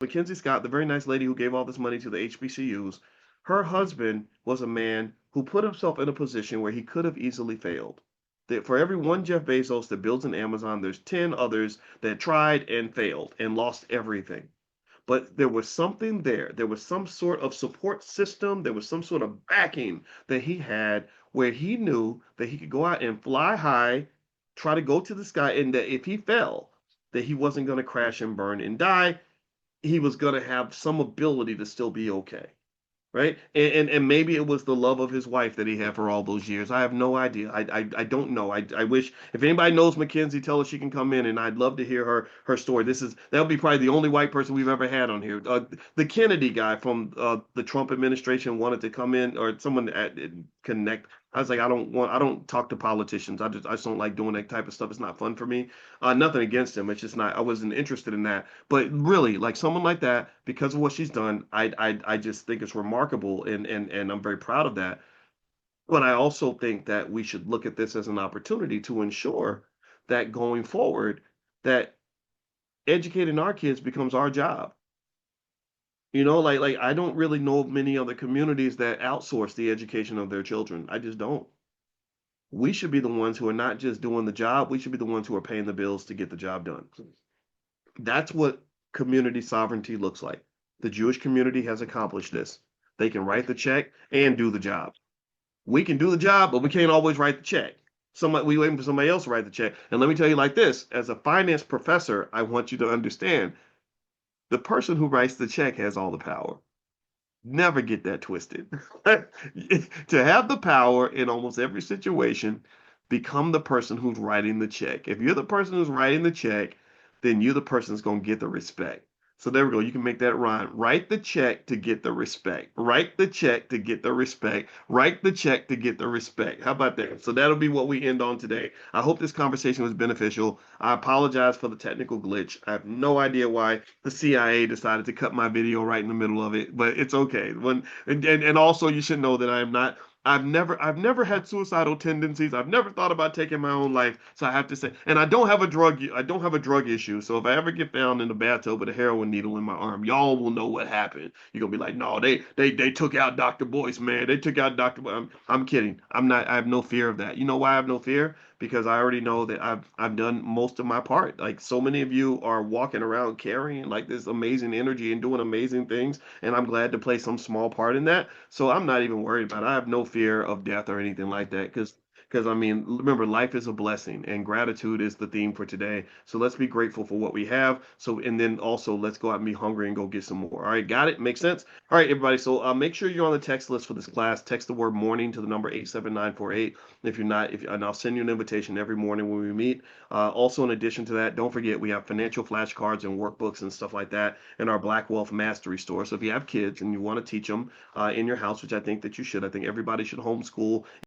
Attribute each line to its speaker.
Speaker 1: Mackenzie Scott, the very nice lady who gave all this money to the HBCUs, her husband was a man who put himself in a position where he could have easily failed. That for every one Jeff Bezos that builds an Amazon, there's 10 others that tried and failed and lost everything. But there was something there. There was some sort of support system. There was some sort of backing that he had where he knew that he could go out and fly high, try to go to the sky, and that if he fell, that he wasn't going to crash and burn and die. He was going to have some ability to still be okay, right? And maybe it was the love of his wife that he had for all those years. I have no idea. I don't know. I wish if anybody knows Mackenzie, tell her she can come in, and I'd love to hear her story. That'll be probably the only white person we've ever had on here. The Kennedy guy from the Trump administration wanted to come in, or someone connect. I was like, I don't talk to politicians. I just don't like doing that type of stuff. It's not fun for me. Nothing against him. It's just not. I wasn't interested in that. But really, like someone like that, because of what she's done, I just think it's remarkable, and I'm very proud of that. But I also think that we should look at this as an opportunity to ensure that going forward, that educating our kids becomes our job. Like I don't really know of many other communities that outsource the education of their children. I just don't. We should be the ones who are not just doing the job. We should be the ones who are paying the bills to get the job done. That's what community sovereignty looks like. The Jewish community has accomplished this. They can write the check and do the job. We can do the job, but we can't always write the check. We waiting for somebody else to write the check. And let me tell you like this: as a finance professor, I want you to understand the person who writes the check has all the power. Never get that twisted. To have the power in almost every situation, become the person who's writing the check. If you're the person who's writing the check, then you're the person that's going to get the respect. So there we go. You can make that rhyme. Write the check to get the respect. Write the check to get the respect. Write the check to get the respect. How about that? So that'll be what we end on today. I hope this conversation was beneficial. I apologize for the technical glitch. I have no idea why the CIA decided to cut my video right in the middle of it, but it's okay. And also you should know that I am not I've never had suicidal tendencies. I've never thought about taking my own life. So I have to say, and I don't have a drug issue. So if I ever get found in the bathtub with a heroin needle in my arm, y'all will know what happened. You're gonna be like, no, they took out Dr. Boyce, man. They took out Dr. Boyce. I'm kidding. I'm not. I have no fear of that. You know why I have no fear? Because I already know that I've done most of my part. Like so many of you are walking around carrying like this amazing energy and doing amazing things, and I'm glad to play some small part in that. So I'm not even worried about it. I have no fear of death or anything like that because I mean, remember, life is a blessing and gratitude is the theme for today. So let's be grateful for what we have. So, and then also let's go out and be hungry and go get some more. All right, got it? Makes sense? All right, everybody. So make sure you're on the text list for this class. Text the word morning to the number 87948. If you're not, and I'll send you an invitation every morning when we meet. Also, in addition to that, don't forget we have financial flashcards and workbooks and stuff like that in our Black Wealth Mastery store. So if you have kids and you want to teach them in your house, which I think that you should, I think everybody should homeschool